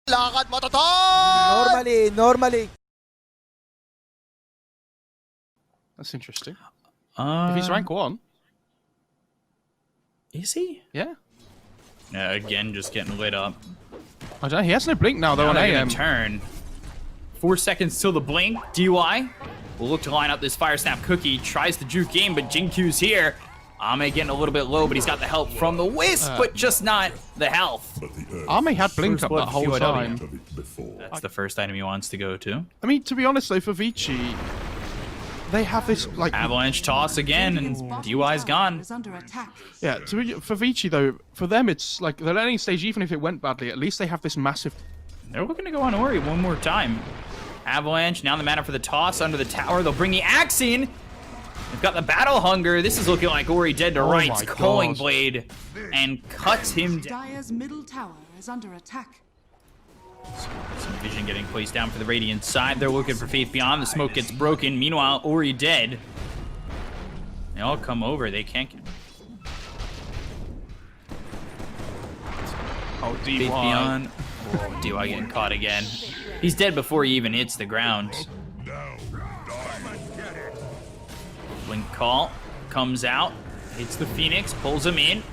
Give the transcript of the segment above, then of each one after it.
Lakad mo, Toton! Normally. That's interesting. If he's rank 1. Is he? Yeah. Yeah, again, just getting lit up. I don't know. He has no blink now, though, on Now they're AM. gonna turn. 4 seconds till the blink. DY will look to line up this Fire Snap Cookie. Tries to juke in, but Jinkyu's here. Ame getting a little bit low, but he's got the help from the Wisp, but just not the health. Ame had blink First up blood that whole POW. time. That's the first item he wants to go to. I mean, to be honest, though, for Vici, they have this, like... Avalanche toss again, and DY's gone. Yeah, for Vici, though, for them, it's like the learning stage, even if it went badly, at least they have this massive... They're looking to go on Ori one more time. Avalanche, now the mana for the toss under the tower. They'll bring the axe in. They've got the battle hunger. This is looking like Ori dead to rights. Culling Blade and cuts him down. Dire's middle tower is under attack. Some vision getting placed down for the Radiant side. They're looking for Faith Beyond. The smoke gets broken. Meanwhile, Ori dead. They all come over. They can't get... Oh, DY. Faith Beyond. Oh, DY getting caught again. He's dead before he even hits the ground. Blink call comes out, hits the Phoenix, pulls him in,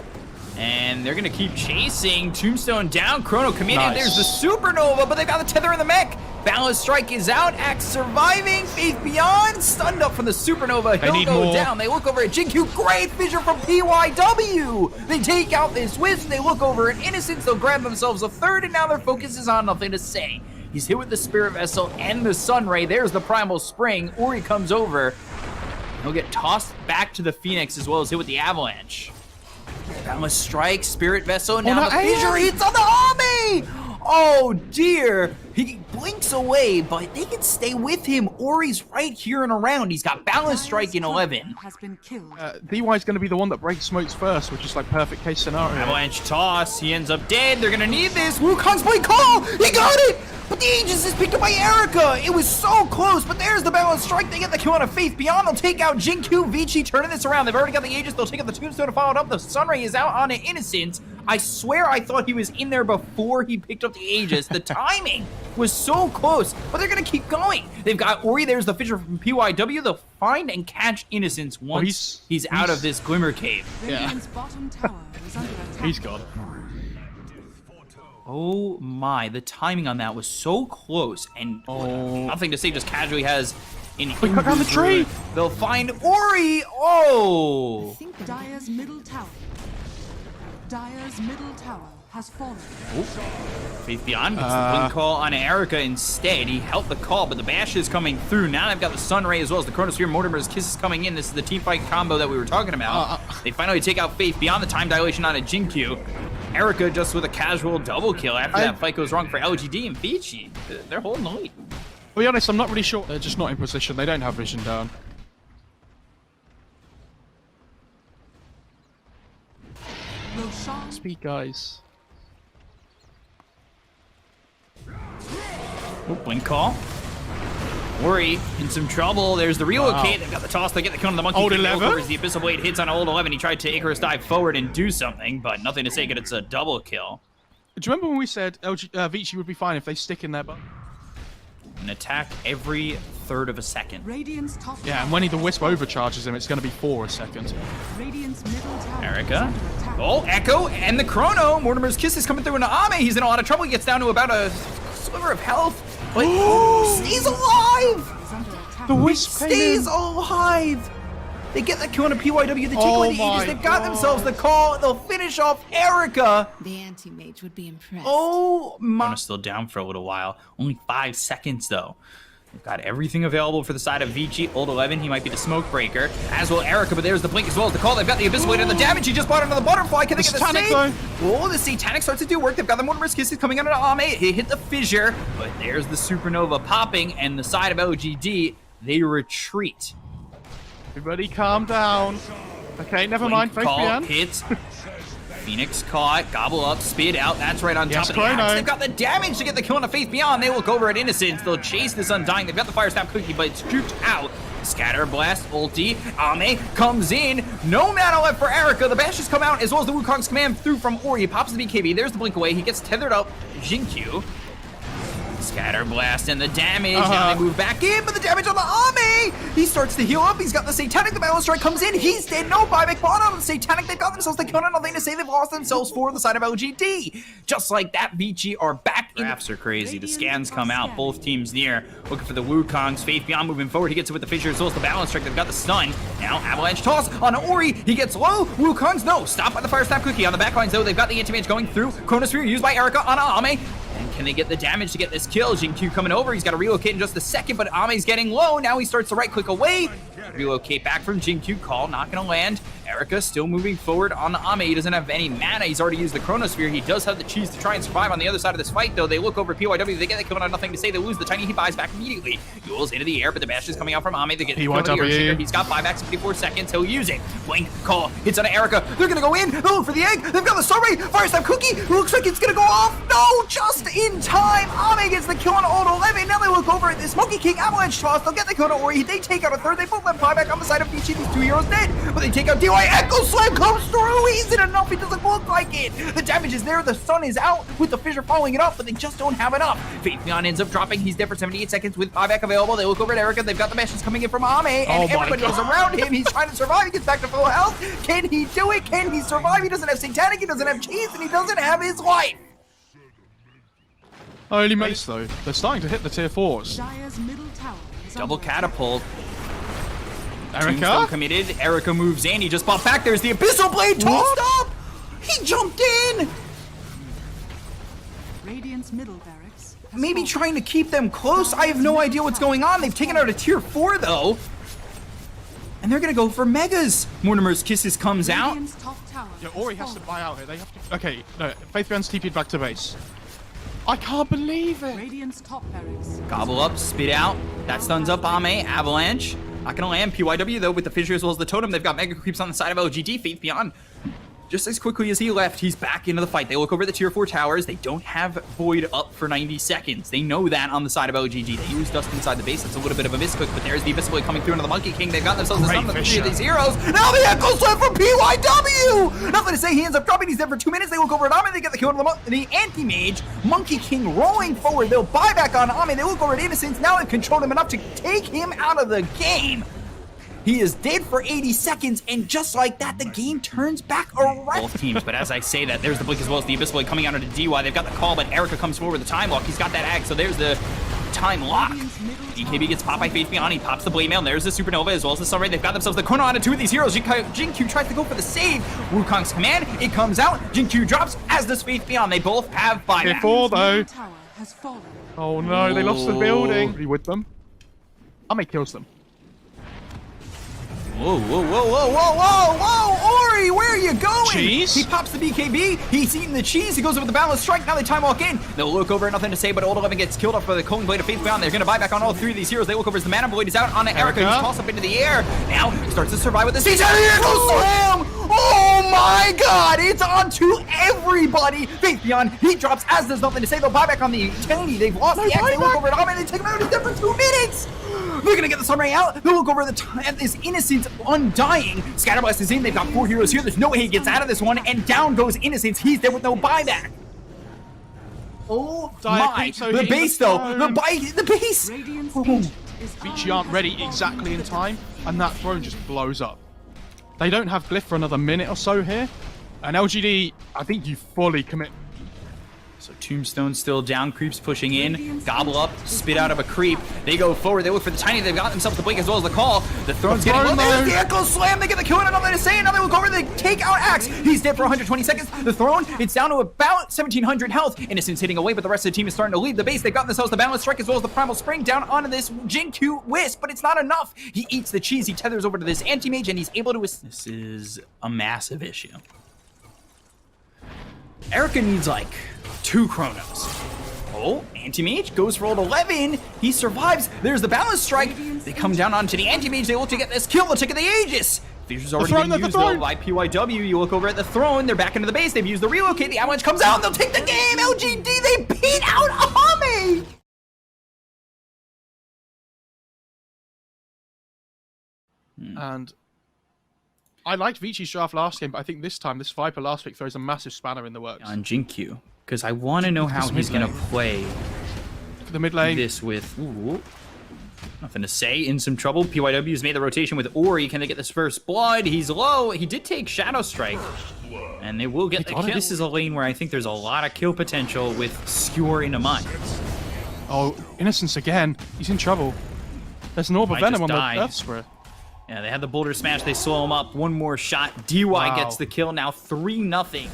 and they're gonna keep chasing. Tombstone down, Chrono Chameleon. Nice. There's the Supernova, but they've got the tether in the mech. Ballast Strike is out, Axe surviving, Faith Beyond, stunned up from the Supernova. He'll go down. They look over at Jinkyu, great fissure from PYW. They take out this Wisp, they look over at Innocence, they'll grab themselves a third, and now their focus is on Nothing to Say. He's hit with the Spirit Vessel and the Sunray. There's the Primal Spring. Ori comes over. He'll get tossed back to the Phoenix as well as hit with the Avalanche. Balanced Strike, Spirit Vessel, and now the fissure hits on the Ame! Oh dear! He blinks away, but they can stay with him. Ori's right here and around. He's got Balanced Strike in 11. Has been killed. DY's going to be the one that breaks smokes first, which is like perfect case scenario. Avalanche toss, he ends up dead. They're gonna need this. Wukong's blink call! He got it! But the Aegis is picked up by Erica! It was so close, but there's the Balanced Strike. They get the kill on a Faith Beyond. They'll take out Jinkyu, Vici turning this around. They've already got the Aegis. They'll take out the Tombstone to follow it up. The Sunray is out on an Innocence. I swear I thought he was in there before he picked up the Aegis. The timing was so close, but they're gonna keep going. They've got Ori. There's the fissure from PYW. They'll find and catch Innocence once he's out of this Glimmer Cave. Radiant's bottom tower is under attack. He's gone. Oh my, the timing on that was so close, and Nothing to Say just casually has an cut down the tree. They'll find Ori. Oh, Dire's middle tower. Dire's middle tower has fallen. Faith Beyond gets the blink call on Erica instead. He helped the call, but the bash is coming through. Now they've got the Sunray as well as the Chronosphere. Mortimer's Kiss is coming in. This is the team fight combo that we were talking about. They finally take out Faith Beyond. The time dilation on a Jinkyu. Erica just with a casual double kill after that fight goes wrong for LGD and Vici. They're holding the lead. To be honest, I'm not really sure. They're just not in position. They don't have vision down. Roshan Speed, guys. Oh, blink call. Ori in some trouble. There's the relocate. They've got the toss. They get the kill on the monkey. Old 11? As the Abyssal Blade hits on Old 11. He tried to Icarus dive forward and do something, but Nothing to Say gets a double kill. Do you remember when we said Vici would be fine if they stick in their butt? An attack every third of a second. Radiant's top Yeah, and when the Wisp overcharges him, it's going to be 4 a second. Radiant's middle tower is Erica. under attack. Oh, Echo and the Chrono. Mortimer's Kiss is coming through into Ame. He's in a lot of trouble. He gets down to about a sliver of health. But stays alive! Is under attack. The Wisp Stays alive! They get that kill on a PYW. They take away the Aegis. They've got themselves the call. They'll finish off Erica. The anti-mage would be impressed. Oh my. Still down for a little while. Only 5 seconds though. They've got everything available for the side of Vici. Old 11, he might be the smoke breaker. As will Erica, but there's the blink as well as the call. They've got the Abyssal Blade and the damage. He just bought another butterfly. Can they get the save? Oh, the Satanic starts to do work. They've got the Mortimer's Kisses coming out of Ame. He hit the fissure, but there's the Supernova popping, and the side of LGD, they retreat. Everybody calm down. Okay, never mind. Faith Call Beyond. hits. Phoenix caught, gobble up, spit out. That's right on top of the Chrono. axe. They've got the damage to get the kill on a Faith Beyond. They look over at Innocence. They'll chase this Undying. They've got the Fire Snap Cookie, but it's juked out. Scatter Blast, ulti. Ame comes in. No mana left for Erica. The bashes come out as well as the Wukong's command through from Ori. He pops the BKB. There's the blink away. He gets tethered up. Jinkyu. Scatter Blast and the damage. Now they move back in, but the damage on the Ame! He starts to heal up. He's got the Satanic. The Balance Strike comes in. He's dead. No buyback bot on the Satanic. They've got themselves the kill. Nothing to say. They've lost themselves for the side of LGD. Just like that, Vici are back. Drafts are crazy. The scans come out. Both teams near. Looking for the Wukongs. Faith Beyond moving forward. He gets it with the Fissure as well as the Balance Strike. They've got the stun. Now Avalanche toss on Ori. He gets low. Wukongs, no. Stop by the Fire Snap Cookie. On the backlines, though, they've got the anti-mage going through. Chronosphere used by Erica on Ame. And can they get the damage to get this kill? Jin-Q coming over. He's got to relocate in just a second, but Ame's getting low. Now he starts to right-click away. Relocate back from Jin-Q. Call not going to land. Erica still moving forward on the Ame. He doesn't have any mana. He's already used the Chronosphere. He does have the cheese to try and survive on the other side of this fight, though. They look over PYW. They get the kill on nothing to say. They lose the Tiny. He buys back immediately. Duels into the air, but the bash is coming out from Ame. They get the PYW. He's got buybacks, 54 seconds. He'll use it. Blink call hits on Erica. They're going to go in. They look for the egg. They've got the Starray. Fire Snap Cookie. Looks like it's going to go off. No, just in time. Ame gets the kill on Old 11. Now they look over at this Monkey King Avalanche toss. They'll get the kill on Ori. They take out a third. They both let buyback on the side of Vici. These 2 heroes dead. But they take out DY. Echo Slam comes through. Is it enough? It doesn't look like it. The damage is there. The sun is out with the Fissure following it up, but they just don't have enough. Faith Beyond ends up dropping. He's dead for 78 seconds with buyback available. They look over at Erica. They've got the meshes coming in from Ame, and everybody is around him. He's trying to survive. He gets back to full health. Can he do it? Can he survive? He doesn't have Satanic. He doesn't have cheese, and he doesn't have his life. Only mace though. They're starting to hit the tier 4s. Dire's middle tower is Double under catapult. Erica? Tombstone committed. Erica moves in. He just popped back. There's the Abyssal Blade tossed up. He jumped in. Radiant's middle barracks. has Maybe fallen. trying to keep them close. I have no idea what's going on. They've taken out a tier 4 though. And they're going to go for Megas. Mortimer's Kisses comes out. Radiant's top tower Yeah, Ori has to buy out here. They have to. Okay, no. Faith Beyond's TP'd back to base. I can't believe it. Radiant's top barracks. Gobble up, spit out. That stuns up Ame. Avalanche. Not going to land. PYW though with the Fissure as well as the Totem. They've got Mega Creeps on the side of LGD. Faith Beyond. Just as quickly as he left, he's back into the fight. They look over the tier 4 towers. They don't have Void up for 90 seconds. They know that on the side of LGD. They use Dust inside the base. That's a little bit of a misclick, but there's the Abyssal Blade coming through into the Monkey King. They've got themselves a stun on 3 of these heroes. Now the Echo Slam from PYW! Nothing to say. He ends up dropping. He's dead for 2 minutes. They look over at Ame. They get the kill on the Anti-Mage. Monkey King rolling forward. They'll buy back on Ame. They look over at Innocence. Now they've controlled him enough to take him out of the game. He is dead for 80 seconds, and just like that, the game turns back around. Both teams, but as I say that, there's the blink as well as the Abyssal Blade coming out into DY. They've got the call, but Erica comes forward with the time lock. He's got that ag, so there's the time lock. DKB gets popped by Faith Beyond. He pops the Blade Mail. There's the Supernova as well as the Sunray. They've got themselves the Chrono onto 2 of these heroes. Jin-Q tries to go for the save. Wukong's command. It comes out. Jin-Q drops, as does Faith Beyond. They both have buyback. Tier 4 though. Middle tower has fallen. Oh no, they lost the building. Are you with them? Ame kills them. Whoa, whoa, whoa, whoa, whoa, whoa, whoa, Ori, where are you going? Cheese? He pops the BKB, he's eating the cheese, he goes over the Balance Strike, now they time walk in. They'll look over, nothing to say, but Old 11 gets killed off by the Culling Blade of Faith Beyond. They're gonna buy back on all 3 of these heroes. They look over as the Mana Blade is out on Erica, who's tossed up into the air. Now, he starts to survive with the Echo Slam! Oh my god, it's on to everybody! Faith Beyond, he drops, as there's nothing to say. They'll buy back on the Tiny. They've lost the X, they look over at Ame, they take him out, he's dead for 2 minutes! They're gonna get the Sunray out. They'll look over at this Innocence Undying. Scatterblast is in. They've got 4 heroes here. There's no way he gets out of this one. And down goes Innocence. He's there with no buyback. Oh my! The base though. The base. Radiant's ancient is Vici aren't ready exactly in time, and that throne just blows up. They don't have Glyph for another minute or so here. And LGD, I think you fully commit. So Tombstone still down, creeps pushing in, gobble up, spit out of a creep. They go forward, they look for the Tiny, they've got themselves the blink as well as the call. The throne's getting low, there's the Echo Slam, they get the kill, and nothing to say, and now they look over, they take out Axe. He's dead for 120 seconds. The throne, it's down to about 1700 health. Innocence hitting away, but the rest of the team is starting to leave the base. They've got themselves the Balance Strike as well as the Primal Spring down onto this Jin-Q Wisp, but it's not enough. He eats the cheese, he tethers over to this Anti-Mage, and he's able to... This is a massive issue. Erica needs like 2 Chronos. Oh, Anti-Mage goes for old 11. He survives. There's the Balance Strike. They come down onto the Anti-Mage. They look to get this kill. They'll take the Aegis. Fissure's already been used though by PYW. You look over at the throne. They're back into the base. They've used the relocate. The Avalanche comes out. They'll take the game. LGD, they beat out Ame. And I liked Vici's draft last game, but I think this time, this Viper last pick throws a massive spanner in the works. On Jin-Q, because I want to know how he's going to play at the mid lane. This with, ooh, nothing to say, in some trouble. PYW's made the rotation with Ori. Can they get this first blood? He's low. He did take Shadow Strike, and they will get the kill. This is a lane where I think there's a lot of kill potential with Skewer into mine. Oh, Innocence again. He's in trouble. There's an Orb of Venom on the Earth Spirit. Yeah, they had the Boulder Smash. They slow him up. One more shot. DY gets the kill. Now 3-0.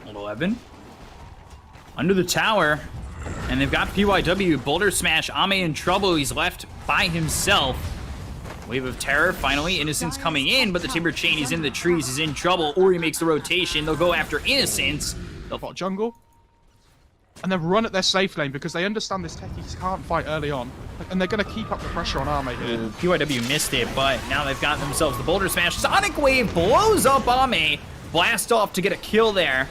11. Under the tower. And they've got PYW. Boulder Smash. Ame in trouble. He's left by himself. Wave of Terror. Finally, Innocence coming in, but the Timber Chain is in the trees. He's in trouble. Ori makes the rotation. They'll go after Innocence. They'll bot jungle. And they'll run at their safe lane because they understand this techies can't fight early on. And they're going to keep up the pressure on Ame here. PYW missed it, but now they've got themselves the Boulder Smash. Sonic Wave blows up Ame. Blast off to get a kill there.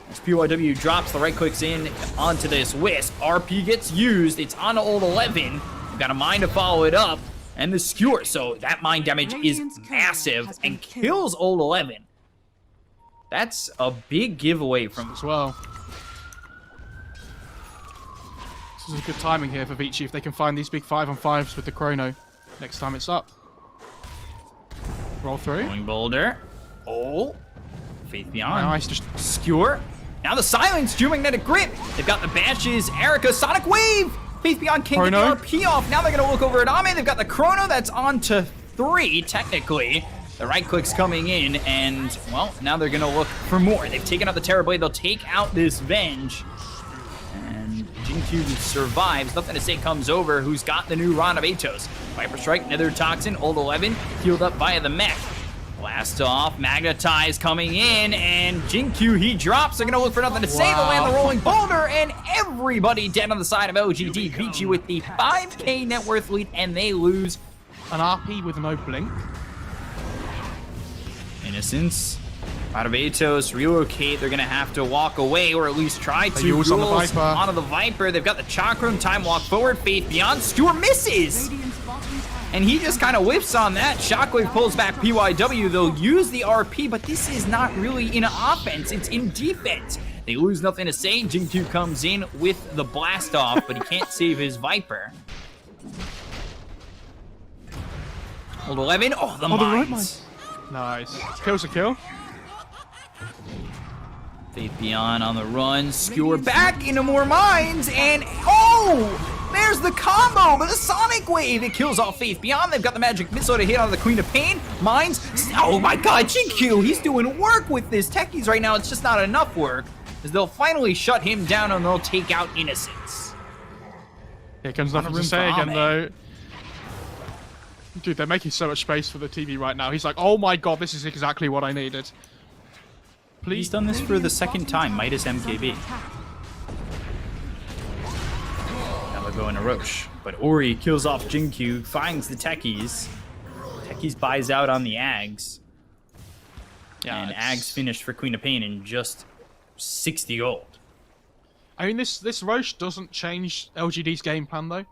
As PYW drops the right clicks in onto this Wisp. RP gets used. It's on old 11. They've got a mine to follow it up. And the Skewer. So that mine damage is massive and kills old 11. That's a big giveaway from as well. This is a good timing here for Vici if they can find these big 5-on-5s with the Chrono next time it's up. Roll through. Going Boulder. Oh. Faith Beyond. Nice. Just Skewer. Now the Silence. Geomagnetic Grip. They've got the Bashes. Erica. Sonic Wave. Faith Beyond can't get the RP off. Now they're going to look over at Ame. They've got the Chrono. That's on to 3, technically. The right click's coming in, and, well, now they're going to look for more. They've taken out the Terror Blade. They'll take out this Venge. Jinq survives. Nothing to say comes over. Who's got the new Ron of Atos? Viper Strike, Nether Toxin, old 11, healed up via the mech. Blast off, Magnetize coming in, and Jinq, he drops. They're going to look for nothing to say. They'll land the Rolling Boulder, and everybody dead on the side of LGD. Vici with the 5K net worth lead, and they lose. An RP with no blink. Innocence. Out of Atos, relocate. They're going to have to walk away, or at least try to. Use on the Viper. Onto the Viper. They've got the Chakram. Time walk forward. Faith Beyond. Skewer misses. And he just kind of whiffs on that. Shockwave pulls back PYW. They'll use the RP, but this is not really in offense. It's in defense. They lose nothing to say. Jinq comes in with the blast off, but he can't save his Viper. Old 11. Oh, the mines. Nice. Kill's a kill. Faith Beyond on the run. Skewer back into more mines, and oh! There's the combo, but the Sonic Wave, it kills off Faith Beyond. They've got the Magic Missile to hit on the Queen of Pain. Mines, oh my god, Jinq, he's doing work with this techies right now. It's just not enough work, as they'll finally shut him down and they'll take out Innocence. Here comes nothing to say again, though. Dude, they're making so much space for the TV right now. He's like, oh my god, this is exactly what I needed. Please. He's done this for the second time, Midas MKB. Now they're going to Roche. But Ori kills off Jinq, finds the techies. Techies buys out on the Ags. Yeah, and Ags finished for Queen of Pain in just 60 gold. I mean, this Roche doesn't change LGD's game plan, though.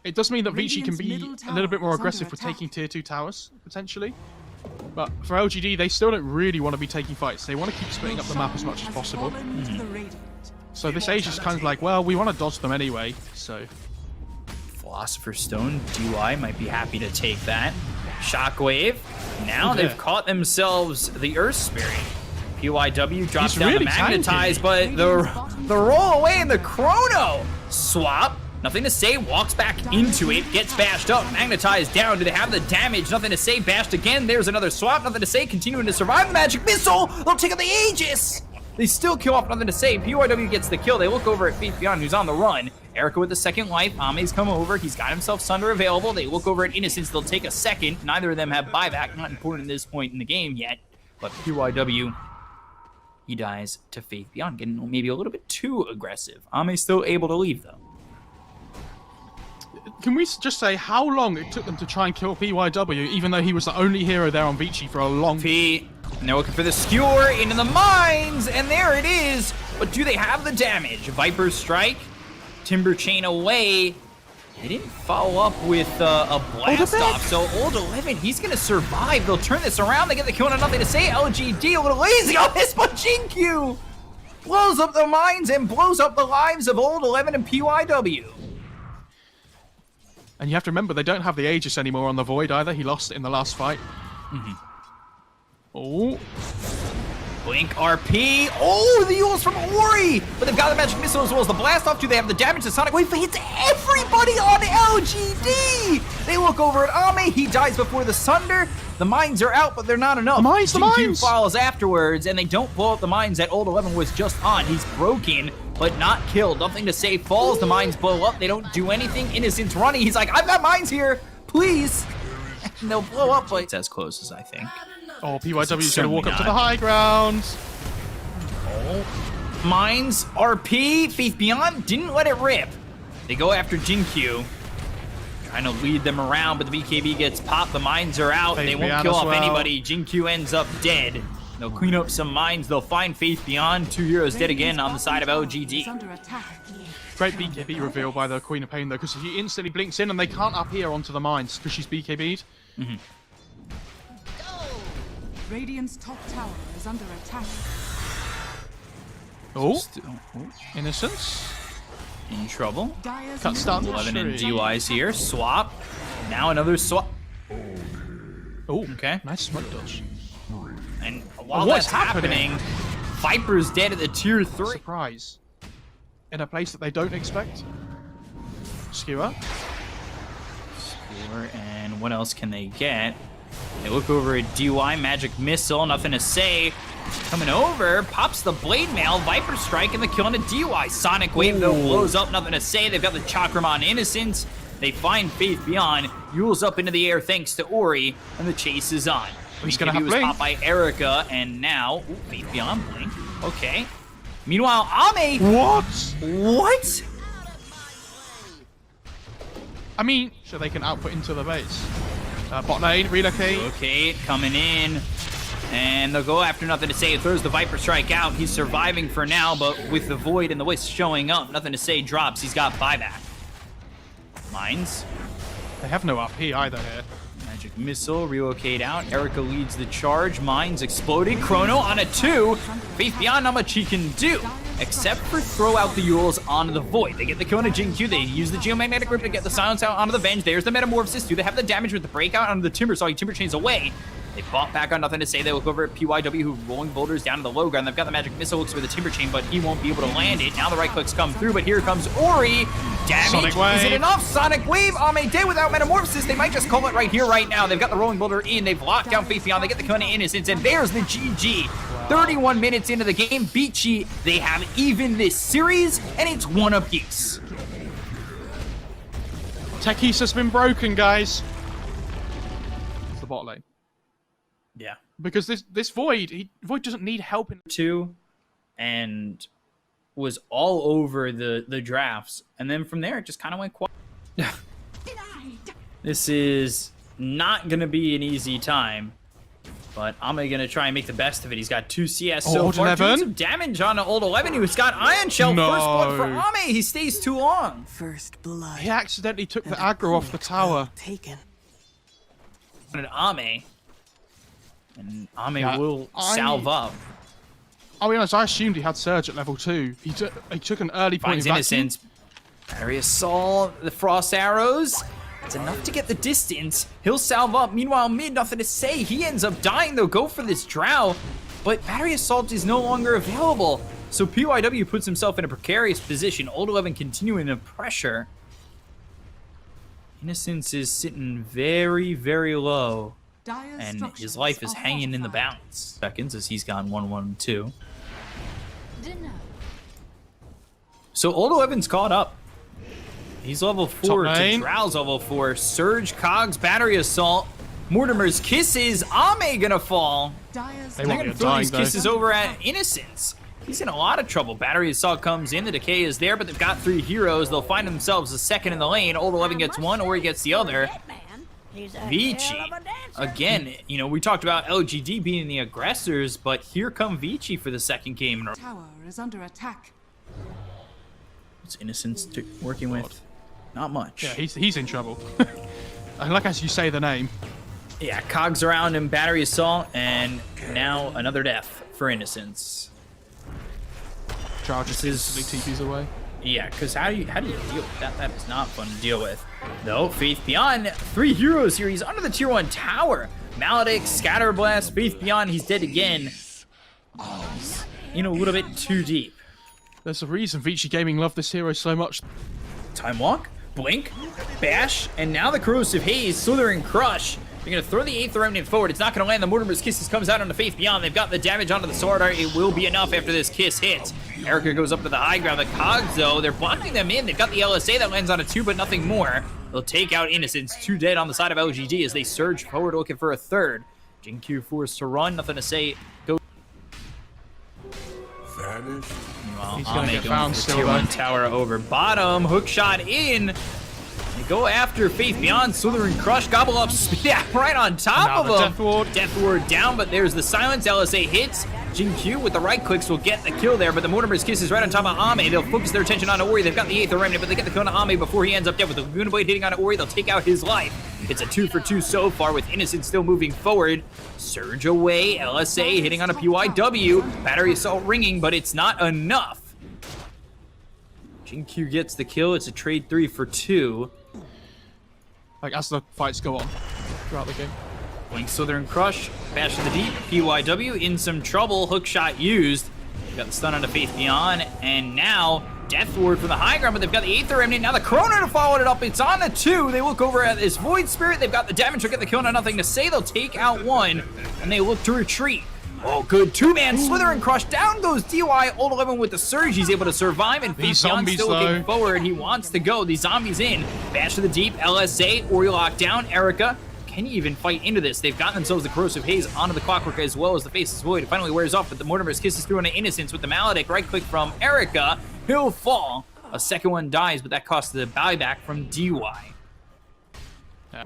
It does mean that Vici can be a little bit more aggressive with taking tier 2 towers, potentially. But for LGD, they still don't really want to be taking fights. They want to keep splitting up the map as much as possible. So this age is kind of like, well, we want to dodge them anyway, so... Philosopher's Stone, DY might be happy to take that. Shockwave. Now they've caught themselves the Earth Spirit. PYW drops down the Magnetize, but the roll away in the Chrono. Swap. Nothing to say, walks back into it, gets bashed up, Magnetized down. Do they have the damage? Nothing to say, bashed again. There's another swap, nothing to say, continuing to survive the Magic Missile. They'll take out the Aegis. They still kill off, nothing to say. PYW gets the kill. They look over at Faith Beyond, who's on the run. Erica with the second life. Ame's come over. He's got himself Sunder available. They look over at Innocence. They'll take a second. Neither of them have buyback. Not important at this point in the game yet. But PYW, he dies to Faith Beyond, getting maybe a little bit too aggressive. Ame's still able to leave, though. Can we just say how long it took them to try and kill PYW, even though he was the only hero there on Vici for a long time? And they're looking for the Skewer into the mines, and there it is. But do they have the damage? Viper Strike, Timber Chain away. They didn't follow up with a blast off, so old 11, he's going to survive. They'll turn this around. They get the kill and nothing to say. LGD a little lazy on this, but Jinq. blows up the mines and blows up the lives of Old 11 and PYW. And you have to remember, they don't have the Aegis anymore on the Void either. He lost it in the last fight. Oh. Blink RP. Oh, the Yules from Ori. But they've got the magic missile as well as the blast off too. They have the damage. The Sonic Wave hits everybody on LGD. They look over at Ame. He dies before the Sunder. The mines are out, but they're not enough. The mines! follows afterwards, and they don't blow up the mines that Old 11 was just on. He's broken, but not killed. Nothing to say. Falls. The mines blow up. They don't do anything. Innocent's running. He's like, I've got mines here. Please. And they'll blow up, but it's as close as I think. Oh, PYW's going to walk up to the high ground. Oh. Mines, RP, Faith Beyond didn't let it rip. They go after Jinkyu. Trying to lead them around, but the BKB gets popped. The mines are out. Faith They won't Beyond kill as off well. anybody. Jinkyu ends up dead. They'll clean up some mines. They'll find Faith Beyond. 2 heroes dead again on the side of Is LGD. under attack. Great BKB reveal by the Queen of Pain, though, because he instantly blinks in and they can't up here onto the mines because she's BKB'd. Radiant's top tower is under attack. Oh, Innocence. In trouble. Dire's Cut stun. 11 and Tree. DYs here. Swap. Now another swap. Oh, Okay. nice smoke dodge. And while What's that's happening, Viper's dead at the tier 3. Surprise. In a place that they don't expect. Skewer. And what else can they get? They look over at DY, Magic Missile, nothing to say. Coming over, pops the Blade Mail, Viper Strike, and the kill on a DY. Sonic Wave, though, blows up, nothing to say. They've got the Chakramon Innocence. They find Faith Beyond, Yules up into the air thanks to Ori, and the chase is on. He's gonna BKB have was Blink. popped by Erica, and now, Faith Beyond Blink. Okay. Meanwhile, Ame. What? What? I mean, so they can output into the base. Bot lane, relocate. Okay, coming in. And they'll go after nothing to say. It throws the Viper Strike out. He's surviving for now, but with the Void and the Wisp showing up, nothing to say, drops. He's got buyback. Mines. They have no RP either here. Magic Missile, relocate out. Erica leads the charge. Mines exploded. Chrono on a 2. Faith Beyond, not much he can do, except for throw out the Yules onto the Void. They get the kill on a Jinkyu. They use the Geomagnetic Rip to get the silence out onto the Venge. There's the Metamorphosis too. They have the damage with the breakout onto the Timber, so he Timber Chains away. They bought back on nothing to say. They look over at PYW, who rolling boulders down to the low ground. They've got the Magic Missile, looks for the Timber Chain, but he won't be able to land it. Now the right clicks come through, but here comes Ori. Damage. Sonic Wave. Is it enough? Sonic Wave. Ame dead without Metamorphosis. They might just call it right here, right now. They've got the rolling boulder in. They've locked down Faith Beyond. They get the Kona Innocence, and there's the GG. 31 minutes into the game. Beachy, they have even this series, and it's one apiece. Techis has been broken, guys. It's the bot lane. Yeah. Because this Void, Void doesn't need help in... 2 and was all over the drafts, and then from there it just kind of went quiet. This is not gonna be an easy time, but I'm gonna try and make the best of it. He's got 2 CS so Old far, 11? doing some damage on Old 11, who's got Iron Shell. No. First blood for Ame. He stays too long. First blood. He accidentally took the aggro off the tower. Taken. And Ame, and Ame Yeah, will salve up. I'll be honest, I assumed he had Surge at level 2. He took an early point Finds of vacuum. Innocence. Battery Assault, the Frost Arrows. It's enough to get the distance. He'll salve up. Meanwhile, mid, nothing to say. He ends up dying. They'll go for this Drow, but Battery Assault is no longer available. So PYW puts himself in a precarious position. Old 11 continuing to pressure. Innocence is sitting very, very low, Dire's and his structures life is are hanging in the fortified. balance. Seconds as he's gone 1-1-2. So Old 11's caught up. He's level 4 Top to lane. Drow's level 4. Surge, Cogs, Battery Assault, Mortimer's Kisses. Ame gonna fall. Dire's They They're won't gonna be throw dying, these though. kisses over at Innocence. He's in a lot of trouble. Battery Assault comes in. The Decay is there, but they've got 3 heroes. They'll find themselves a second in the lane. Old 11 gets one, or he gets the other. Vici. Again, you know, we talked about LGD being the aggressors, but here come Vici for the second game in a row. tower is under attack. It's Innocence working with not much. Yeah, he's in trouble. And like as you say the name. Yeah, Cogs around him, Battery Assault, and now another death for Innocence. Charge just instantly TPs away. Yeah, because how do you deal with that? That is not fun to deal with. Though, Faith Beyond, 3 heroes here. He's under the tier 1 tower. Maledict, Scatterblast, Faith Beyond, he's dead again. Oh, he's in a little bit too deep. There's a reason Vici Gaming love this hero so much. Time Walk, Blink, Bash, and now the Corrosive Haze, Slithering Crush. They're going to throw the Aether Remnant forward. It's not going to land. The Mortimer's Kisses comes out on the Faith Beyond. They've got the damage onto the Sword Art. It will be enough after this Kiss hits. Erica goes up to the high ground. The Cogs, though, they're blocking them in. They've got the LSA that lands on a 2, but nothing more. They'll take out Innocence. 2 dead on the side of LGD as they surge forward looking for a 3rd. Jinkyu forced to run. Nothing to say. Go. Vanish. Meanwhile, He's going to get Ame found for the still, tier 1 though. tower over bottom. Hook shot in. They go after Faith Beyond, Slithering Crush, Gobble Up, yeah, right on top of him. Death Ward. Death Ward down, but there's the silence. LSA hits. Jinkyu with the right clicks will get the kill there, but the Mortimer's Kiss is right on top of Ame. They'll focus their attention on Ori. They've got the Aether Remnant, but they get the kill on Ame before he ends up dead. With the Laguna Blade hitting on Ori, they'll take out his life. It's a 2 for 2 so far, with Innocence still moving forward. Surge away, LSA hitting on a PYW. Battery Assault ringing, but it's not enough. Jinkyu gets the kill. It's a trade 3 for 2. Like, as the fights go on throughout the game. Blink, Southern Crush, Bash to the deep, PYW in some trouble, hook shot used. They've got the stun onto Faith Beyond, and now Death Ward from the high ground, but they've got the Aether Remnant. Now the Chrono to follow it up, it's on the 2. They look over at this Void Spirit, they've got the damage, they'll get the kill, now nothing to say. They'll take out 1, and they look to retreat. Oh, good 2-man Slithering Crush. Down goes DY. Old 11 with the surge. He's able to survive, and Faith Beyond still looking forward. He wants to go. These zombies in. Bash to the deep. LSA. Ori locked down. Erica. Can you even fight into this? They've gotten themselves the Corrosive Haze onto the Clockwork as well as the Faceless Void. It finally wears off, but the Mortimer's Kisses through into Innocence with the Maledict. Right click from Erica. He'll fall. A second one dies, but that costs the buyback from DY. Yeah.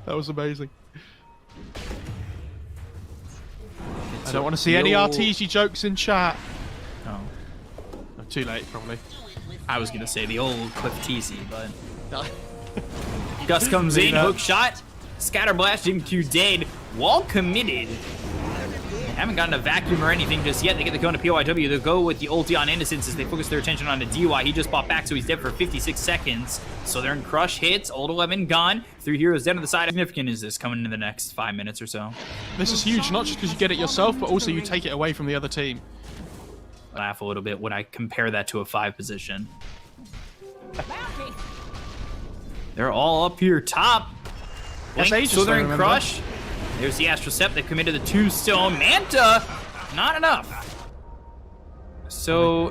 That was amazing. I don't want to see any RTG jokes in chat. Oh. Oh, too late, probably. I was going to say the old Cliff TC, but... Gus comes in, hook shot, Scatterblast, Jinkyu dead, wall committed. They haven't gotten a vacuum or anything just yet. They get the kill on PYW. They'll go with the ulti on Innocence as they focus their attention on the DY. He just popped back, so he's dead for 56 seconds. Southern Crush hits, Old 11 gone. 3 heroes down to the side. How significant is this coming in the next 5 minutes or so? This is huge, not just because you get it yourself, but also you take it away from the other team. I laugh a little bit when I compare that to a 5 position. They're all up here top. Blink, Southern Crush. There's the Astral Sept. They've committed the Tombstone. Manta, not enough. So...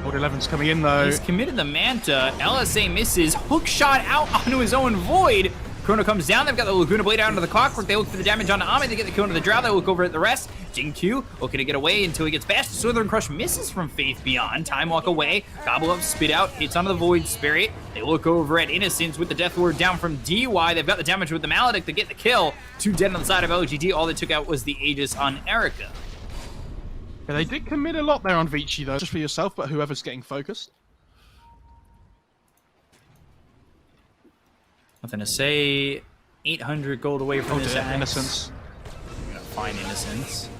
Old 11's coming in, though. He's committed the Manta. LSA misses. Hook shot out onto his own Void. Chrono comes down. They've got the Laguna Blade out into the Clockwork. They look for the damage on Ame. They get the kill into the Drow. They look over at the rest. Jinkyu looking to get away until he gets bashed. Southern Crush misses from Faith Beyond. Time Walk away. Gobble Up, Spit Out. Hits onto the Void Spirit. They look over at Innocence with the Death Ward down from DY. They've got the damage with the Maledict to get the kill. 2 dead on the side of LGD. All they took out was the Aegis on Erica. Yeah, they did commit a lot there on Vici, though. Just for yourself, but whoever's getting focused. Nothing to say. 800 gold away from this axe. Innocence. Fine Innocence.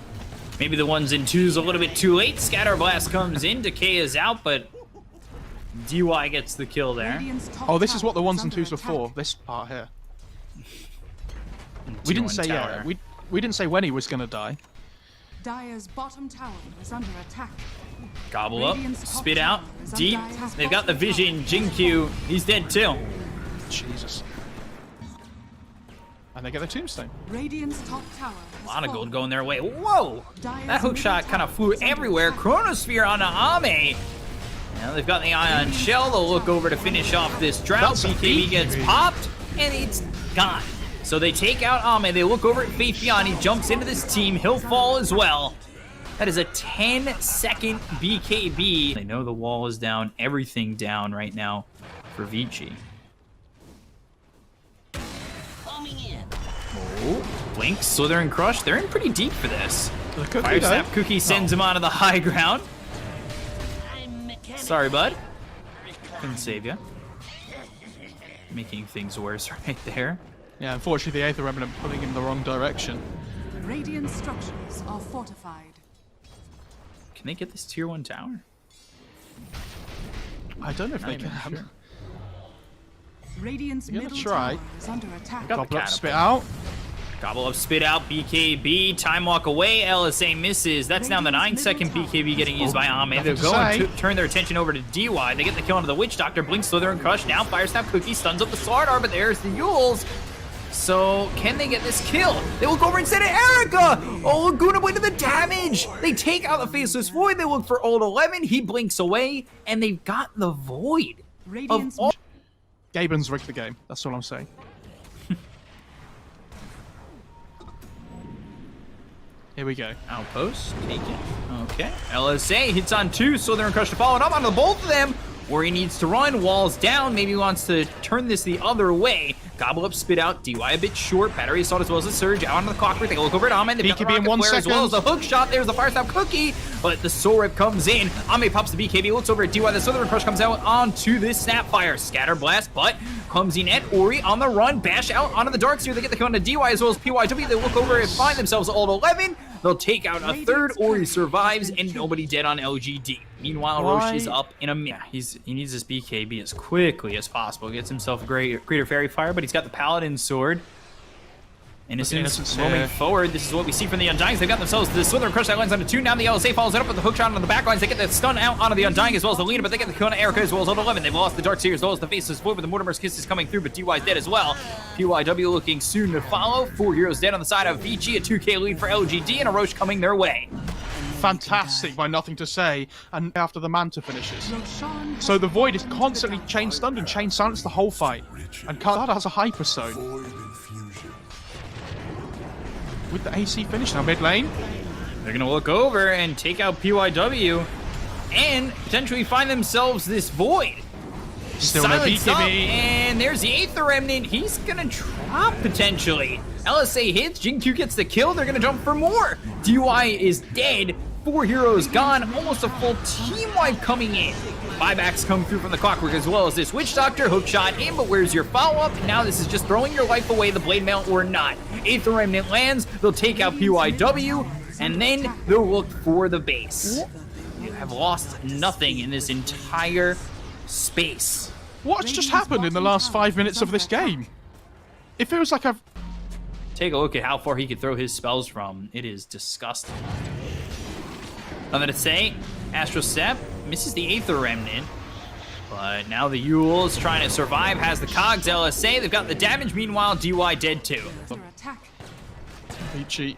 Maybe the ones in 2's a little bit too late. Scatterblast comes in. Decay is out, but DY gets the kill there. Oh, this is what the 1s and 2's were for. This part here. We didn't say we didn't say when he was gonna die. Dire's bottom tower is under attack. Gobble up, spit out, deep. They've got the vision. Jinkyu, he's dead too. Jesus. And they get the tombstone. Radiant's top tower. A lot of gold going their way. Whoa! That hook shot kind of flew everywhere. Chronosphere onto Ame. Now they've got the Ion Shell. They'll look over to finish off this drought. BKB gets popped, and it's gone. So they take out Ame. They look over at Faith Beyond. He jumps into this team. He'll fall as well. That is a 10-second BKB. They know the wall is down. Everything down right now for Vici. Oh, Blink, Slithering Crush. They're in pretty deep for this. Fire Snap Cookie sends him onto the high ground. Sorry, bud. Couldn't save you. Making things worse right there. Yeah, unfortunately the Aether Remnant pulling him the wrong direction. Radiant structures are fortified. Can they get this tier 1 tower? I don't know if they Not even can. sure. Radiant's You're gonna middle try. tower is under attack. Got the Goblet, spit catapult. out. Gobble up, spit out, BKB, time walk away, LSA misses. That's now the 9-second BKB getting used by Ame. They're nothing to going to say. turn their attention over to DY. They get the kill onto the Witch Doctor, Blink, Slither, and Crush. Now Fire Snap Cookie stuns up the Slardar, but there's the Yules. So, can they get this kill? They look over instead of Erica! Oh, Laguna Blade to the damage! They take out the Faceless Void, they look for Old 11, he blinks away, and they've got the Void. Radiant's Gaben's rigged the game. That's all I'm saying. Here we go. Outpost, take it. Okay. LSA hits on 2, Slither and Crush to follow it up onto both of them. Where he needs to run, walls down, maybe he wants to turn this the other way. Gobble up, spit out, DY a bit short, battery assault as well as a surge, out onto the clockwork, they look over at Ame, they've got the BKB in rocket 1 flare as well as the second. hook shot, there's the fire snap cookie, but the soul rip comes in, Ame pops the BKB, looks over at DY, the Southern Crush comes out onto this Snapfire, scatter blast, but clumsy net, Ori on the run, bash out onto the Darkseer, they get the kill onto DY as well as PYW, they look over and find themselves Old 11, they'll take out a third, Ori survives, and nobody dead on LGD. Meanwhile, Roche is up in a minute. He needs this BKB as quickly as possible. Gets himself a greater fairy fire, but he's got the Paladin sword. Innocence roaming here. forward. This is what we see from the Undyings. They've got themselves the Slither and Crush that lands onto 2. Now the LSA follows it up with the hook shot on the backlines. They get the stun out onto the Undying as well as the Lena, but they get the kill on Erica as well as Old 11. They've lost the Darkseer as well as the Faceless Void, but the Mortimer's Kiss is coming through, but DY's dead as well. PYW looking soon to follow. 4 heroes dead on the side of Vici. A 2K lead for LGD and a Roche coming their way. Fantastic by nothing to say, and after the Manta finishes. Roshan So the Void is constantly chain stunned and chain silenced the whole fight. And Card has a Hyper Zone. With the AC finish now mid lane. They're going to look over and take out PYW and potentially find themselves this Void. Still no Silenced up, BKB. and there's the Aether Remnant. He's going to drop potentially. LSA hits, Jin-Q gets the kill. They're going to jump for more. DY is dead. 4 heroes gone. Almost a full team wipe coming in. Buybacks come through from the Clockwork as well as this Witch Doctor. Hook shot in, but where's your follow-up? Now this is just throwing your life away, the Blade Mail or not. Aether Remnant lands. They'll take out PYW, and then they'll look for the base. You have lost nothing in this entire space. What's just happened in the last 5 minutes of this game? It feels like I've... Take a look at how far he could throw his spells from. It is disgusting. Nothing to say. Astral Step misses the Aether Remnant. But now the Yule is trying to survive. Has the Cogs LSA. They've got the damage. Meanwhile, DY dead too. under attack. Peachy.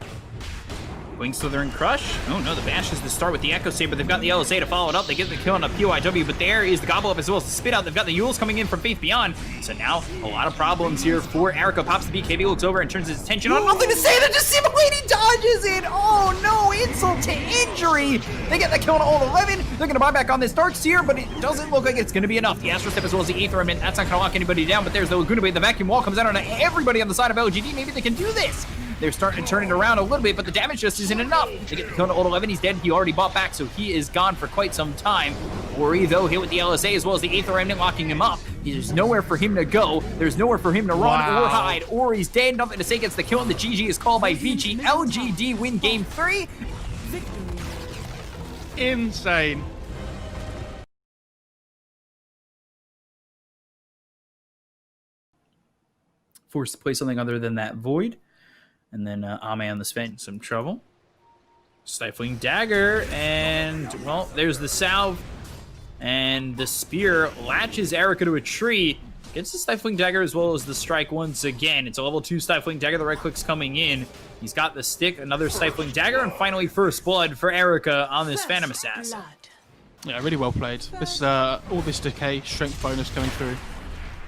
Wing Slither and Crush. Oh no, the Bash is the start with the Echo Saber. They've got the LSA to follow it up. They get the kill on a PYW, but there is the Gobble Up as well as the Spit Out. They've got the Yules coming in from Faith Beyond. So now a lot of problems here for Erica. Pops the BKB, looks over and turns his attention on. Nothing to say. They're just simulating dodges it. Oh no, insult to injury. They get the kill on Old 11. They're gonna buy back on this Darkseer, but it doesn't look like it's gonna be enough. The Astral Step as well as the Aether Remnant. That's not gonna lock anybody down, but there's the Laguna Blade. The vacuum wall comes out on everybody on the side of LGD. Maybe they can do this. They're starting to turn it around a little bit, but the damage just isn't enough. They get the kill to Old 11. He's dead. He already bought back, so he is gone for quite some time. Ori, though, hit with the LSA as well as the Aether Remnant, locking him up. There's nowhere for him to go. There's nowhere for him to run or hide. Ori's dead. Nothing to say. Gets the kill, and the GG is called by Vici. LGD win game 3. Insane. Forced to play something other than that Void. And then Ame on the Sven in some trouble. Stifling Dagger, and, well, there's the Salve. And the Spear latches Erica to a tree. Gets the Stifling Dagger as well as the Strike once again. It's a level 2 Stifling Dagger. The right click's coming in. He's got the stick, another Stifling Dagger, and finally First Blood for Erica on this Phantom Assassin. Yeah, really well played. This all this decay, strength bonus coming through.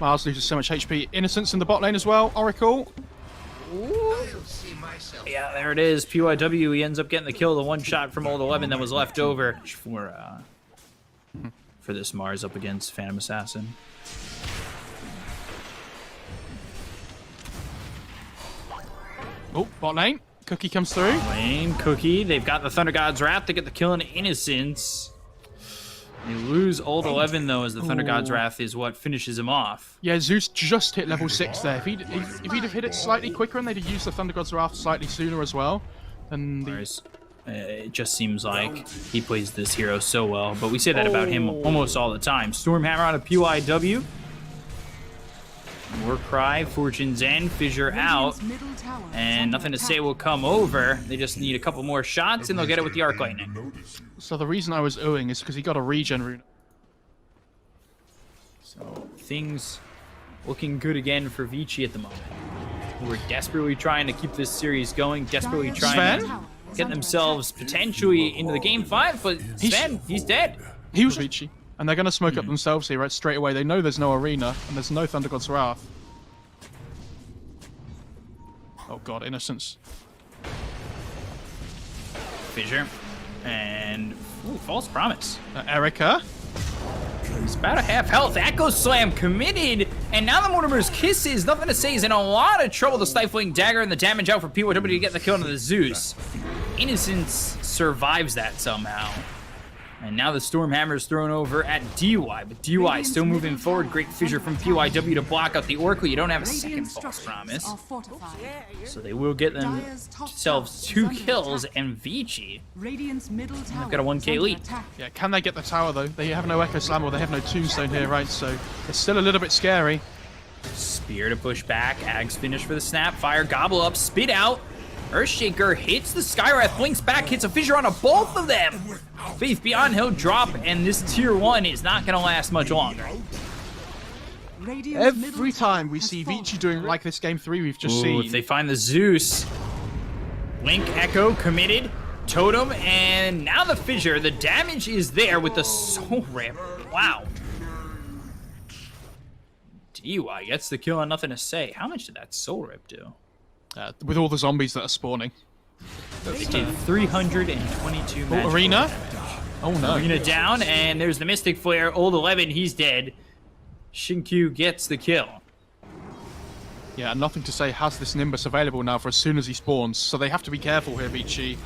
Miles loses so much HP. Innocence in the bot lane as well. Oracle. Yeah, there it is. PYW, he ends up getting the kill, the one shot from Old 11 that was left over for this Mars up against Phantom Assassin. Oh, bot lane. Cookie comes through. Lane, Cookie, they've got the Thunder God's Wrath to get the kill in Innocence. They lose Old 11, though, as the Thunder God's Wrath is what finishes him off. Yeah, Zeus just hit level 6 there. If he'd have hit it slightly quicker and they'd have used the Thunder God's Wrath slightly sooner as well, then the... It just seems like he plays this hero so well. But we say that about him almost all the time. Stormhammer on a PYW. Warcry, Fortune's End, Fissure out. And nothing to say will come over. They just need a couple more shots and they'll get it with the Arc Lightning. So the reason I was oohing is because he got a regen rune. So things looking good again for Vici at the moment. We're desperately trying to keep this series going, desperately trying to get themselves potentially into the game 5, but Sven, he's dead. He was Vici. And they're going to smoke up themselves here right straight away. They know there's no arena, and there's no Thunder God's Wrath. Oh god, Innocence. Fissure. And False Promise. Erica. He's about a half health. Echo Slam committed, and now the Mortimer's Kisses, nothing to say, is in a lot of trouble. The Stifling Dagger and the damage out for PYW to get the kill into the Zeus. Innocence survives that somehow. And now the Stormhammer is thrown over at DY, but DY still moving forward. Great Fissure from PYW to block out the Oracle. You don't have a second False Promise. So they will get themselves 2 kills, and Vici, they've got a 1k lead. Yeah, can they get the tower though? They have no Echo Slam or they have no Tombstone here, right? So it's still a little bit scary. Spear to push back. Ags finish for the snap. Fire, gobble up, spit out. Earthshaker hits the Skywrath, blinks back, hits a Fissure onto both of them. Faith Beyond, he'll drop, and this tier 1 is not going to last much longer. Every time we see Vici doing like this game 3 we've just seen. If they find the Zeus. Link, Echo, committed. Totem, and now the Fissure. The damage is there with the Soul Rip. Wow. DY gets the kill on nothing to say. How much did that Soul Rip do? With all the zombies that are spawning. It did 322 magic Arena? damage. Oh no. Arena down, and there's the Mystic Flare. Old 11, he's dead. Shinkyu gets the kill. Yeah, nothing to say has this Nimbus available now for as soon as he spawns, so they have to be careful here, Vici.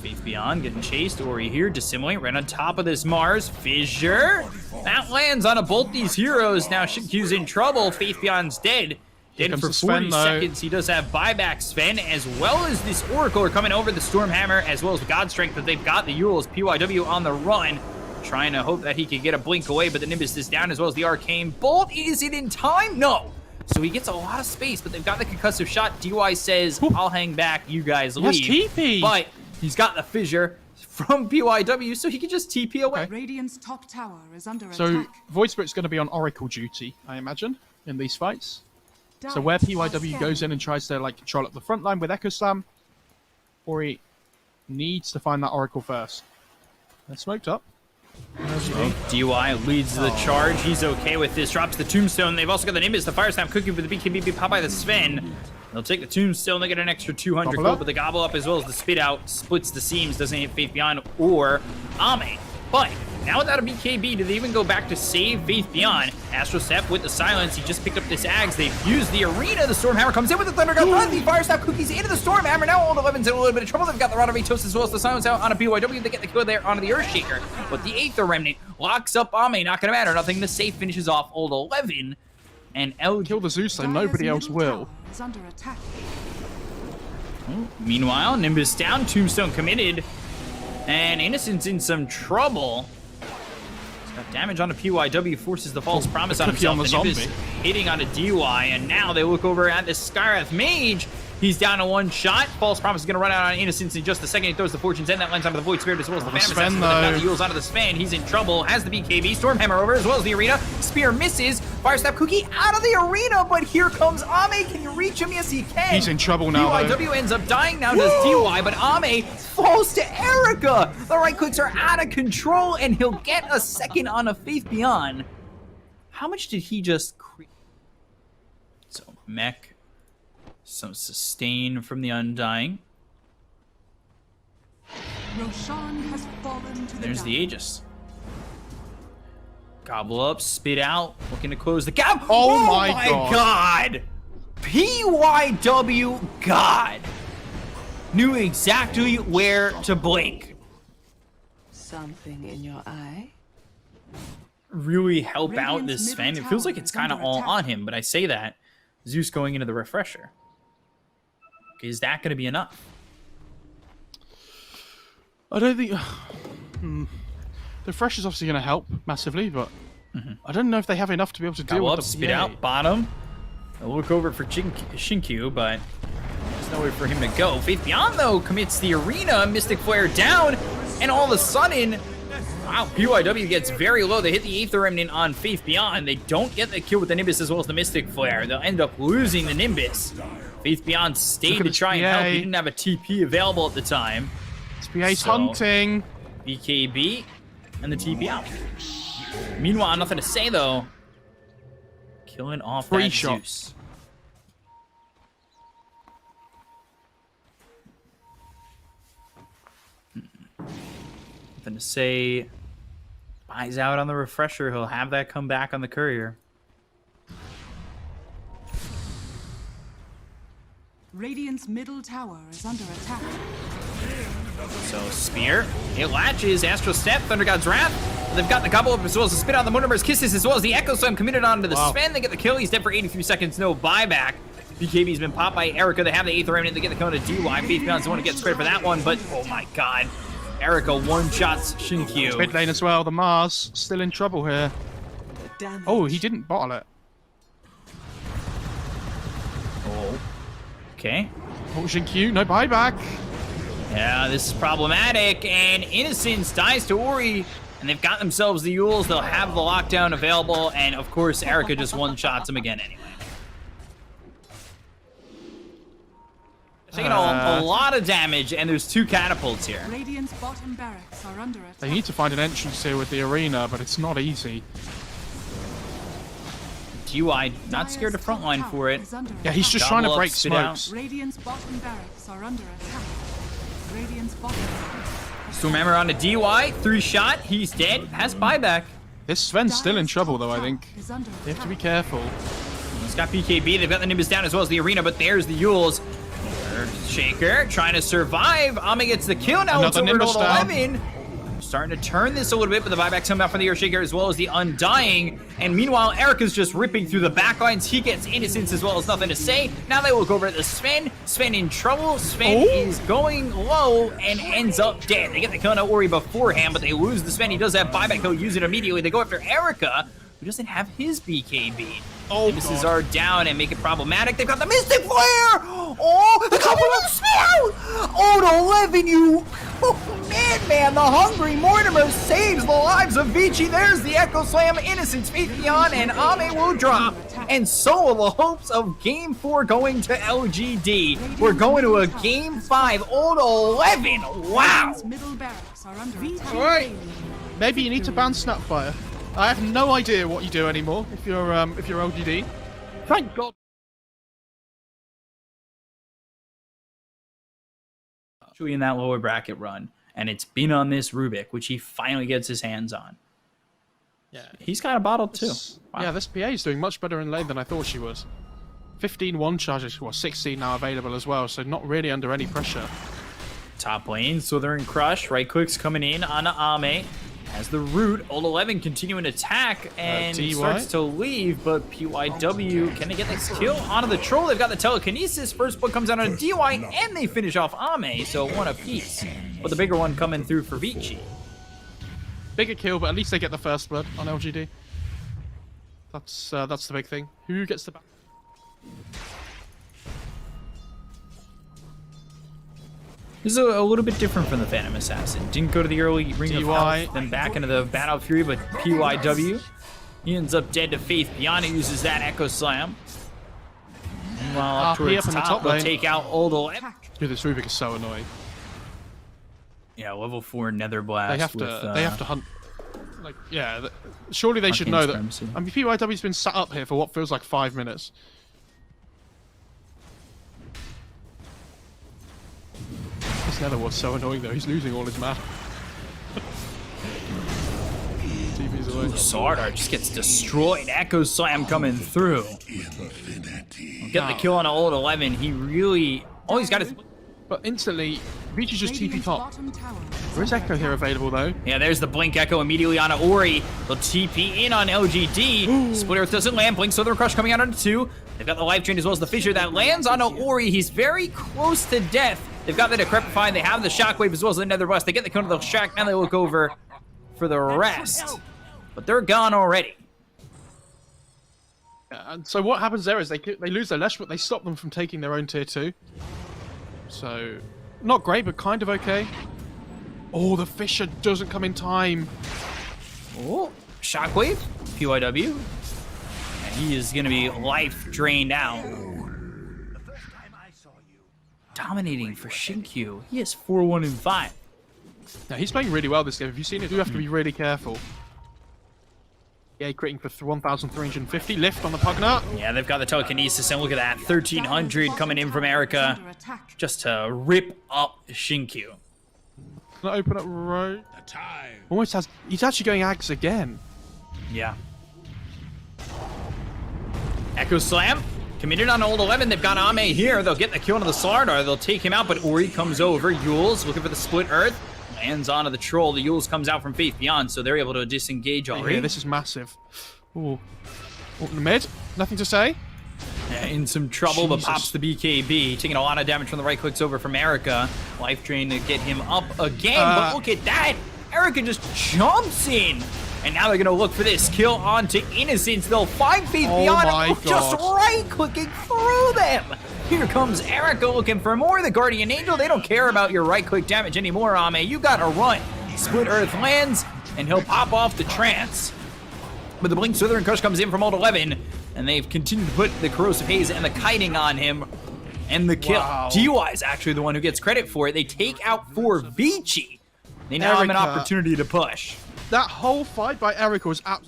Faith Beyond getting chased. Ori here, Dissimulate right on top of this Mars. Fissure. That lands on both these heroes. Now Shinkyu's in trouble. Faith Beyond's dead. Dead for 40 seconds. He does have buyback. Sven, as well as this Oracle, are coming over the Stormhammer, as well as the God Strength that they've got. The Yule is PYW on the run, trying to hope that he can get a blink away, but the Nimbus is down, as well as the Arcane Bolt. Is it in time? No. So he gets a lot of space, but they've got the concussive shot. DY says, I'll hang back, you guys leave. TP. But he's got the Fissure from PYW, so he can just TP away. Radiant's top tower is under So attack. Void Spirit's going to be on Oracle duty, I imagine, in these fights. So where PYW goes in and tries to like control up the front line with Echo Slam, Ori needs to find that Oracle first. They're smoked up. DY leads the charge. He's okay with this. Drops the Tombstone. They've also got the Nimbus, the Fire Snap cooking for the BKB pop by the Sven. They'll take the Tombstone. They get an extra 200 gold, but the Gobble Up as well as the Spit Out splits the seams. Doesn't hit Faith Beyond or Ame. But now without a BKB, do they even go back to save Faith Beyond? Astro Step with the silence. He just picked up this Ags. They've used the Arena. The Stormhammer comes in with the Thunder God. Run the Fire Snap cookies into the Stormhammer. Now Old 11's in a little bit of trouble. They've got the Rod of Atos as well as the silence out on a BYW. They get the kill there onto the Earthshaker. But the Aether Remnant locks up Ame. Not going to matter. Nothing to say. Finishes off Old 11. And LG. Kill the Zeus, so nobody else will. Is under attack. Meanwhile, Nimbus down. Tombstone committed. And Innocent's in some trouble. Got damage on a PYW, forces the False Promise on himself. The Nimbus hitting on a DY, and now they look over at the Skywrath Mage. He's down to 1 shot. False Promise is going to run out on Innocence in just a second. He throws the Fortune's End. That lands onto the Void Spirit as well as the Phantom Assassin. Got the Yules onto the Sven. He's in trouble. Has the BKB. Stormhammer over as well as the Arena. Spear misses. Fire Snap Cookie out of the Arena, but here comes Ame. Can you reach him? Yes, he can. He's in trouble now, PYW ends up dying now, does DY, but Ame falls to Erica. The right clicks are out of control, and he'll get a second on a Faith Beyond. How much did he just create? So, Mech. Some sustain from the Undying. Roshan has fallen to There's the Aegis. Gobble up, spit out, looking to close the gap. Oh my god! PYW God knew exactly where to blink. Something in your eye? Really help out this Sven. It feels like it's kind of all on him, but I say that. Zeus going into the refresher. Is that going to be enough? I don't think... The fresh is obviously going to help massively, but I don't know if they have enough to be able to deal with the spit PA. out, bottom. A look over for Shinkyu, but there's nowhere for him to go. Faith Beyond, though, commits the arena. Mystic Flare down, and all of a sudden, wow, PYW gets very low. They hit the Aether Remnant on Faith Beyond. They don't get the kill with the Nimbus as well as the Mystic Flare. They'll end up losing the Nimbus. Faith Beyond stayed to try and help. He didn't have a TP available at the time. This PA's hunting. BKB and the TP out. Meanwhile, nothing to say, though. Killing off Free that shot. Zeus. Nothing to say. Buys out on the refresher. He'll have that come back on the courier. Radiant's middle tower is under attack. So Spear, it latches, Astral Step, Thunder God's Wrath. They've got the couple of as well as the spit on the Moonrimmer's Kisses, as well as the Echo Slam committed onto the Sven. They get the kill. He's dead for 83 seconds, no buyback. BKB's been popped by Erica. They have the Aether Remnant. They get the kill to DY. Faith Beyond's the one who gets credit for that one, but oh my god. Erica one-shots Shinkyu. Mid lane as well. The Mars still in trouble here. Oh, he didn't bottle it. Oh. Okay. Oh, Shinkyu, no buyback. Yeah, this is problematic, and Innocence dies to Ori, and they've got themselves the Yules. They'll have the lockdown available, and of course, Erica just one-shots him again anyway. Taking a lot of damage, and there's 2 catapults here. Radiant's bottom barracks are under attack. They need to find an entrance here with the arena, but it's not easy. GY not scared to frontline for it. Yeah, he's just trying to break smokes. Radiant's bottom barracks are under attack. Radiant's bottom barracks. Stormhammer on the DY, 3-shot, he's dead, has buyback. This Sven's still in trouble though, I think. They have to be careful. He's got BKB, they've got the Nimbus down as well as the arena, but there's the Yules. Shaker trying to survive. Ame gets the kill. Now it's over to 11. Starting to turn this a little bit, but the buyback's coming out from the Earthshaker as well as the Undying. And meanwhile, Erica's just ripping through the backlines. He gets Innocence as well as nothing to say. Now they look over at the Sven. Sven in trouble. Sven is going low and ends up dead. They get the kill on Ori beforehand, but they lose the Sven. He does have buyback. He'll use it immediately. They go after Erica, who doesn't have his BKB. Nimbuses are down and make it problematic. They've got the Mystic Flare! Oh, the couple of spell! Oh, to 11, you... Oh, man, the hungry Mortimer saves the lives of Vici. There's the Echo Slam, Innocence, Faith Beyond, and Ame will drop. And so will the hopes of Game 4 going to LGD. We're going to a Game 5, all to 11. Wow! Middle barracks are under attack. Alright. Maybe you need to ban Snapfire. I have no idea what you do anymore if you're LGD. Thank God. Actually in that lower bracket run, and it's been on this Rubik, which he finally gets his hands on. Yeah, he's got a bottle too. Wow. Yeah, this PA is doing much better in lane than I thought she was. 15 one charges, well 16 now available as well, so not really under any pressure. Top lane, Southern Crush, right clicks coming in on Ame. As the root, Old 11 continuing to attack and starts to leave, but PYW, can they get this kill onto the troll? They've got the telekinesis. First blood comes out on DY, and they finish off Ame, so one apiece. But the bigger one coming through for Vici. Bigger kill, but at least they get the first blood on LGD. That's the big thing. Who gets the back? This is a little bit different from the Phantom Assassin. Didn't go to the early Ring of Health, then back into the Battle Fury, but PYW. He ends up dead to Faith Beyond. He uses that Echo Slam. Meanwhile, up towards up in the top they'll lane. take out Old 11. Dude, this Rubik is so annoying. Yeah, level 4 Nether Blast. They have to hunt. Like, yeah, surely they should know that. I mean, PYW's been sat up here for what feels like 5 minutes. This Nether was so annoying though. He's losing all his mana. TV's away. Sardar just gets destroyed. Echo Slam coming through. Get the kill on Old 11. He really... Oh, he's got his... But instantly, Vici just TP top. There is Echo here available though. Yeah, there's the Blink Echo immediately on Ori. They'll TP in on LGD. Split Earth doesn't land. Blink Southern Crush coming out on 2. They've got the Life Drain as well as the Fissure that lands on Ori. He's very close to death. They've got the Decrepify, they have the Shockwave as well as the Nether Bust. They get the kill to the Shack, now they look over for the rest. But they're gone already. And so what happens there is they lose their Lesh, but they stop them from taking their own tier 2. So, not great, but kind of okay. Oh, the Fissure doesn't come in time. Oh, Shockwave, PYW. And he is going to be life drained out. Dominating for Shinkyu. He is 4-1-5. Now, he's playing really well this game. Have you seen it? You have to be really careful. Yeah, critting for 1,350. Lift on the Pugna. Yeah, they've got the telekinesis, and look at that. 1,300 coming in from Erica just to rip up Shinkyu. Can I open up road? Almost has. He's actually going Ags again. Yeah. Echo Slam. Committed on Old 11. They've got Ame here. They'll get the kill onto the Slardar. They'll take him out, but Ori comes over. Yules looking for the split earth. Lands onto the troll. The Yules comes out from Faith Beyond, so they're able to disengage already. Yeah, this is massive. Ooh. Oh, in the mid. Nothing to say. Yeah, in some trouble, but pops the BKB. Taking a lot of damage from the right clicks over from Erica. Life drain to get him up again, but look at that. Erica just jumps in. And now they're going to look for this kill onto Innocence. They'll find Faith Beyond just right-clicking through them. Here comes Erica looking for more. The Guardian Angel, they don't care about your right-click damage anymore, Ame. You got to run. Split Earth lands, and he'll pop off the trance. But the Blink Slither and Crush comes in from Old 11, and they've continued to put the Corrosive Haze and the Kiting on him. And the kill. Wow. DY is actually the one who gets credit for it. They take out for Vici. They now have an opportunity to push. That whole fight by Erica was Oh,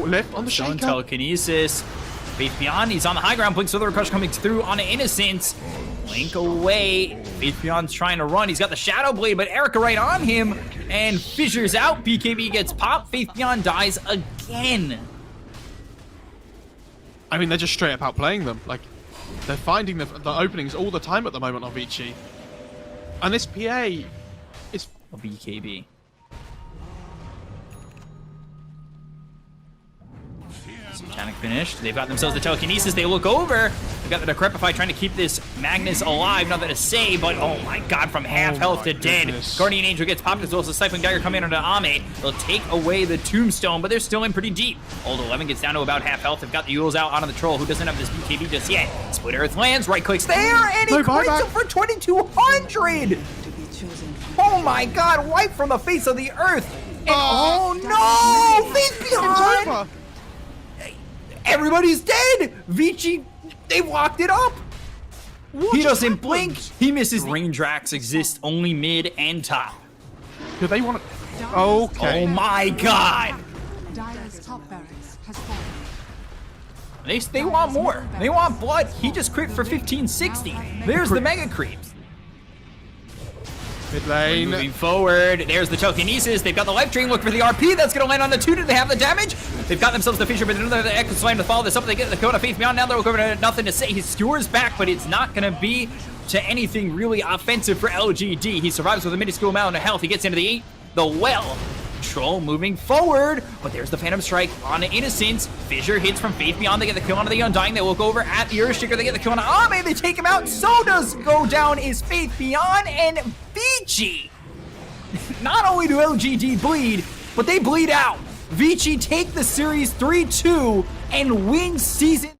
lift on the Shaker. Telekinesis. Faith Beyond, he's on the high ground. Blink Slither Crush coming through on Innocence. Blink away. Faith Beyond's trying to run. He's got the Shadow Blade, but Erica right on him. And Fissures out. BKB gets popped. Faith Beyond dies again. I mean, they're just straight up outplaying them. Like, they're finding the openings all the time at the moment on Vici. And this PA is... BKB. Mechanic finished. They've got themselves the telekinesis. They look over. They've got the Decrepify trying to keep this Magnus alive. Nothing to say, but oh my god, from half health to dead. Guardian Angel gets popped as well as the Siphon Dagger coming in onto Ame. They'll take away the Tombstone, but they're still in pretty deep. Old 11 gets down to about half health. They've got the Yules out onto the Troll, who doesn't have this BKB just yet. Split Earth lands, right clicks there, and he crits him for 2,200! Oh my god, right from the face of the earth! And oh no! Faith Beyond! Everybody's dead! Vici, they locked it up! He doesn't blink, he misses. Range racks exist only mid and top. Do they want to... Okay. Oh my god! Dire's top barracks has fallen. They want more. They want blood. He just crit for 1560. There's the Mega Creeps. Mid lane. Moving forward, there's the telekinesis. They've got the life drain. Look for the RP. That's going to land on the 2. Do they have the damage? They've got themselves the Fissure, but another Echo Slam to follow this up. They get the Code of Faith Beyond. Now they're going to nothing to say. He skewers back, but it's not going to be to anything really offensive for LGD. He survives with a minuscule amount of health. He gets into the well. Troll moving forward, but there's the Phantom Strike on Innocence. Fissure hits from Faith Beyond. They get the kill onto the Undying. They look over at the Earthshaker. They get the kill on Ame. They take him out. So does go down is Faith Beyond and Vici. Not only do LGD bleed, but they bleed out. Vici take the series 3-2 and win season.